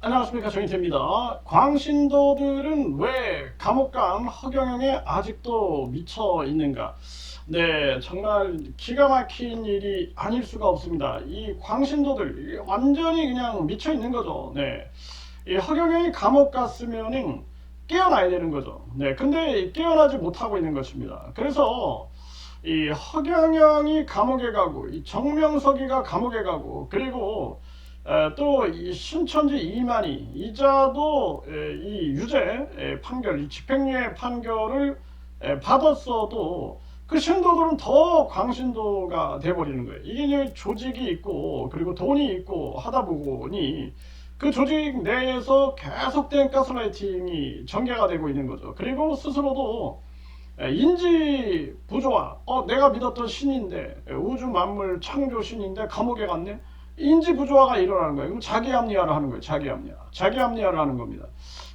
안녕하십니까, 정인태입니다. 광신도들은 왜 감옥간 허경영에 아직도 미쳐 있는가? 네, 정말 기가 막힌 일이 아닐 수가 없습니다. 이 광신도들 완전히 그냥 미쳐 있는 거죠. 네, 이 허경영이 감옥 갔으면은 깨어나야 되는 거죠. 네, 근데 깨어나지 못하고 있는 것입니다. 그래서 이 허경영이 감옥에 가고, 이 정명석이가 감옥에 가고, 그리고 또 이 신천지 이만희 이자도 이 유죄 판결, 이 집행유예 판결을 받았어도 그 신도들은 더 광신도가 돼버리는 거예요. 이게 이제 조직이 있고 그리고 돈이 있고 하다 보니 그 조직 내에서 계속된 가스라이팅이 전개가 되고 있는 거죠. 그리고 스스로도 인지 부조화, 내가 믿었던 신인데, 우주 만물 창조 신인데 감옥에 갔네. 인지 부조화가 일어나는 거예요. 그럼 자기 합리화를 하는 거예요. 자기 합리화를 하는 겁니다.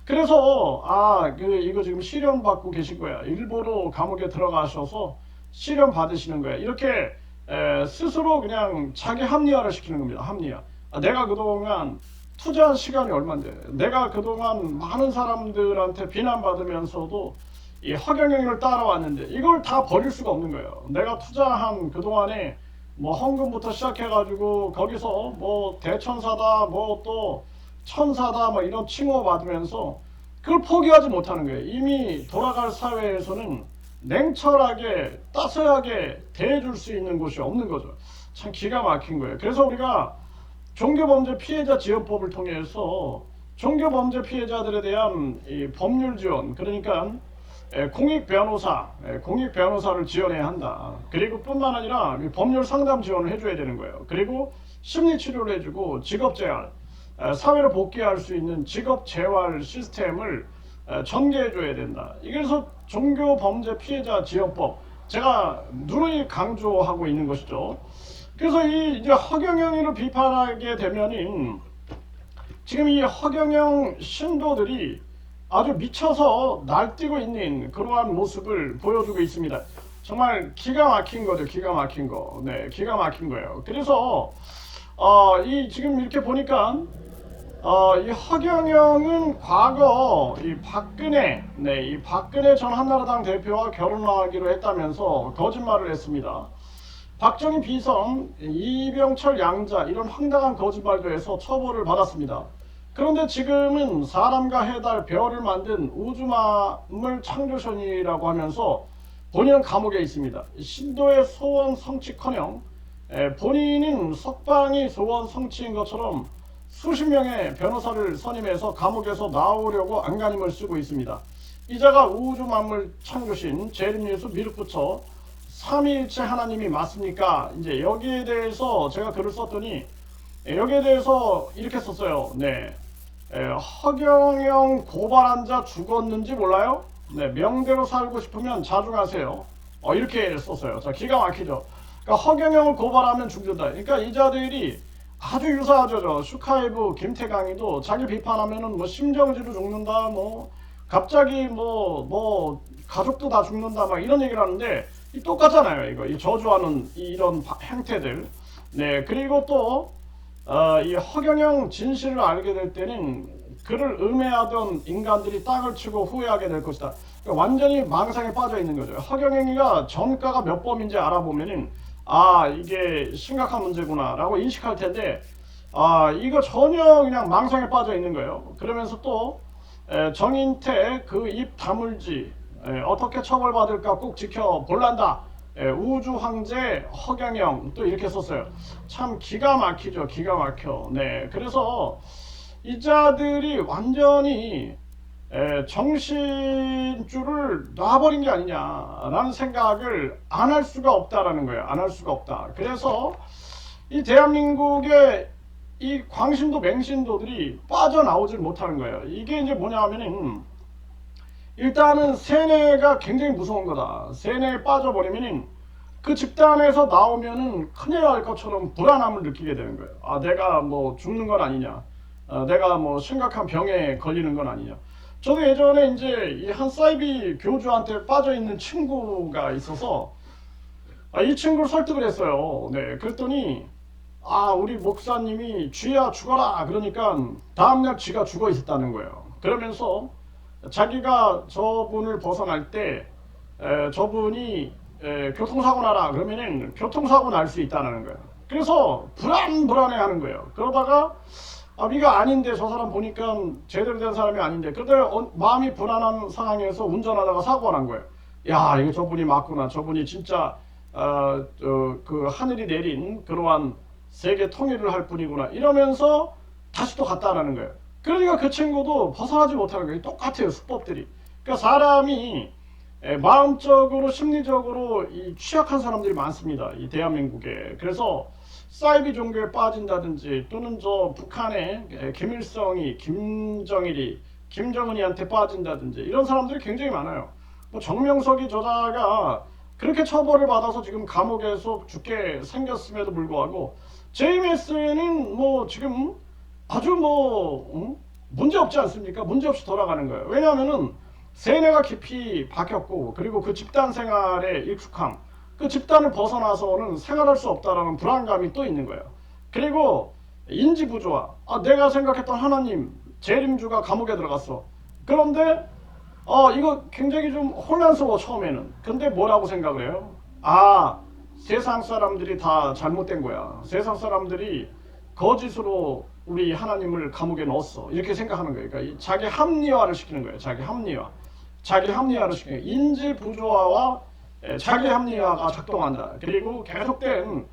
그래서 이거 지금 시련 받고 계신 거야. 일부러 감옥에 들어가셔서 시련 받으시는 거야. 이렇게 스스로 그냥 자기 합리화를 시키는 겁니다. 합리화. 내가 그동안 투자한 시간이 얼만데, 내가 그동안 많은 사람들한테 비난받으면서도 이 허경영을 따라왔는데 이걸 다 버릴 수가 없는 거예요. 내가 투자한 그동안에 뭐 헌금부터 시작해가지고 거기서 뭐 대천사다 뭐 또 천사다 뭐 이런 칭호 받으면서 그걸 포기하지 못하는 거예요. 이미 돌아갈 사회에서는 냉철하게 따스하게 대해줄 수 있는 곳이 없는 거죠. 참 기가 막힌 거예요. 그래서 우리가 종교범죄 피해자 지원법을 통해서 종교범죄 피해자들에 대한 이 법률 지원, 그러니까 공익 변호사를 지원해야 한다. 그리고 뿐만 아니라 법률 상담 지원을 해줘야 되는 거예요. 그리고 심리 치료를 해주고 직업 재활, 사회로 복귀할 수 있는 직업 재활 시스템을 전개해줘야 된다. 이래서 종교 범죄 피해자 지원법 제가 누누이 강조하고 있는 것이죠. 그래서 이제 허경영이를 비판하게 되면은 지금 이 허경영 신도들이 아주 미쳐서 날뛰고 있는 그러한 모습을 보여주고 있습니다. 정말 기가 막힌 거죠. 기가 막힌 거. 네, 기가 막힌 거예요. 그래서 이 지금 이렇게 보니까 이 허경영은 과거 이 박근혜 전 한나라당 대표와 결혼하기로 했다면서 거짓말을 했습니다. 박정희 비선, 이병철 양자 이런 황당한 거짓말도 해서 처벌을 받았습니다. 그런데 지금은 사람과 해달, 별을 만든 우주만물 창조선이라고 하면서 본인은 감옥에 있습니다. 신도의 소원 성취커녕 본인은 석방이 소원 성취인 것처럼 수십 명의 변호사를 선임해서 감옥에서 나오려고 안간힘을 쓰고 있습니다. 이자가 우주만물 창조신 재림예수 미륵부처 삼위일체 하나님이 맞습니까? 이제 여기에 대해서 제가 글을 썼더니 여기에 대해서 이렇게 썼어요. 네, 허경영 고발한 자 죽었는지 몰라요? 네, 명대로 살고 싶으면 자중하세요. 이렇게 썼어요. 자, 기가 막히죠. 그러니까 허경영을 고발하면 죽는다. 그러니까 이 자들이 아주 유사하죠. 슈카이브 김태강이도 자기 비판하면은 뭐 심정지로 죽는다, 뭐 갑자기 뭐 가족도 다 죽는다, 막 이런 얘기를 하는데 똑같잖아요. 이거 이 저주하는 이런 행태들. 네, 그리고 또 이 허경영 진실을 알게 될 때는 그를 음해하던 인간들이 땅을 치고 후회하게 될 것이다. 그러니까 완전히 망상에 빠져 있는 거죠. 허경영이가 전가가 몇 범인지 알아보면은 이게 심각한 문제구나 라고 인식할 텐데 이거 전혀 그냥 망상에 빠져 있는 거예요. 그러면서 또 정인태 그 입 다물지 어떻게 처벌받을까 꼭 지켜볼란다. 우주 황제 허경영 또 이렇게 썼어요. 참 기가 막히죠. 기가 막혀. 네, 그래서 이 자들이 완전히 정신줄을 놔버린 게 아니냐라는 생각을 안 할 수가 없다라는 거예요. 안 할 수가 없다. 그래서 이 대한민국의 이 광신도 맹신도들이 빠져나오질 못하는 거예요. 이게 이제 뭐냐 하면은 일단은 세뇌가 굉장히 무서운 거다. 세뇌에 빠져버리면은 그 집단에서 나오면은 큰일 날 것처럼 불안함을 느끼게 되는 거예요. 내가 뭐 죽는 건 아니냐. 내가 뭐 심각한 병에 걸리는 건 아니냐. 저도 예전에 이제 이 한 사이비 교주한테 빠져 있는 친구가 있어서 이 친구를 설득을 했어요. 네, 그랬더니 우리 목사님이 쥐야 죽어라 그러니까 다음날 쥐가 죽어 있었다는 거예요. 그러면서 자기가 저분을 벗어날 때 저분이 교통사고 나라 그러면은 교통사고 날 수 있다는 거예요. 그래서 불안해하는 거예요. 그러다가 이거 아닌데 저 사람 보니까 제대로 된 사람이 아닌데 그런데 마음이 불안한 상황에서 운전하다가 사고가 난 거예요. 야, 이거 저분이 맞구나. 저분이 진짜 그 하늘이 내린 그러한 세계 통일을 할 분이구나 이러면서 다시 또 갔다라는 거예요. 그러니까 그 친구도 벗어나지 못하는 거예요. 똑같아요, 수법들이. 그러니까 사람이 마음적으로 심리적으로 이 취약한 사람들이 많습니다, 이 대한민국에. 그래서 사이비 종교에 빠진다든지 또는 저 북한의 김일성이 김정일이 김정은이한테 빠진다든지 이런 사람들이 굉장히 많아요. 뭐 정명석이 저자가 그렇게 처벌을 받아서 지금 감옥에서 죽게 생겼음에도 불구하고 JMS는 뭐 지금 아주 문제 없지 않습니까? 문제 없이 돌아가는 거예요. 왜냐하면은 세뇌가 깊이 박혔고 그리고 그 집단 생활에 익숙함, 그 집단을 벗어나서는 생활할 수 없다라는 불안감이 또 있는 거예요. 그리고 인지 부조화. 내가 생각했던 하나님 재림주가 감옥에 들어갔어. 그런데 이거 굉장히 좀 혼란스러워 처음에는. 근데 뭐라고 생각을 해요? 세상 사람들이 다 잘못된 거야. 세상 사람들이 거짓으로 우리 하나님을 감옥에 넣었어. 이렇게 생각하는 거예요. 그러니까 자기 합리화를 시키는 거예요. 자기 합리화를 시키는 거예요. 인지 부조화와 자기 합리화가 작동한다. 그리고 계속된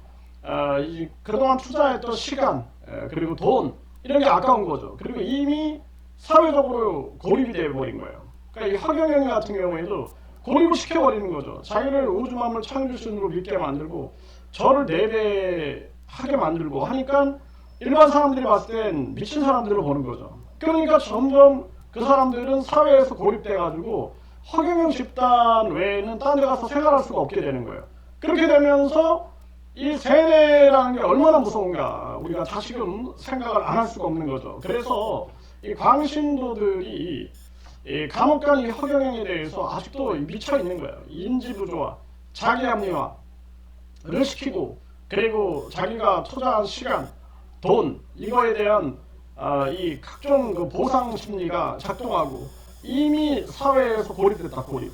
그동안 투자했던 시간 그리고 돈 이런 게 아까운 거죠. 그리고 이미 사회적으로 고립이 되어버린 거예요. 그러니까 이 허경영 같은 경우에도 고립을 시켜버리는 거죠. 자기를 우주만물 창조신으로 믿게 만들고 저를 내배하게 만들고 하니까 일반 사람들이 봤을 땐 미친 사람들을 보는 거죠. 그러니까 점점 그 사람들은 사회에서 고립돼가지고 허경영 집단 외에는 딴 데 가서 생활할 수가 없게 되는 거예요. 그렇게 되면서 이 세뇌라는 게 얼마나 무서운가 우리가 다시금 생각을 안 할 수가 없는 거죠. 그래서 이 광신도들이 이 감옥 간 이 허경영에 대해서 아직도 미쳐 있는 거예요. 인지 부조화, 자기 합리화를 시키고 그리고 자기가 투자한 시간, 돈 이거에 대한 이 각종 그 보상 심리가 작동하고 이미 사회에서 고립됐다. 고립.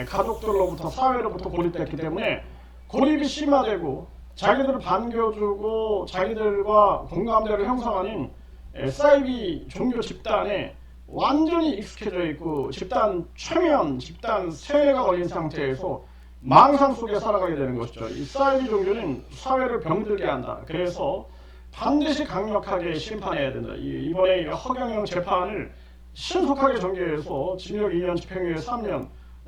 가족들로부터 사회로부터 고립됐기 때문에 고립이 심화되고 자기들을 반겨주고 자기들과 공감대를 형성하는 사이비 종교 집단에 완전히 익숙해져 있고 집단 최면, 집단 세뇌가 걸린 상태에서 망상 속에 살아가게 되는 것이죠. 이 사이비 종교는 사회를 병들게 한다. 그래서 반드시 강력하게 심판해야 된다. 이번에 허경영 재판을 신속하게 전개해서 징역 2년, 집행유예 3년,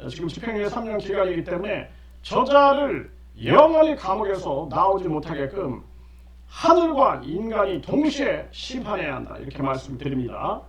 지금 집행유예 3년 기간이기 때문에 저자를 영원히 감옥에서 나오지 못하게끔 하늘과 인간이 동시에 심판해야 한다. 이렇게 말씀드립니다.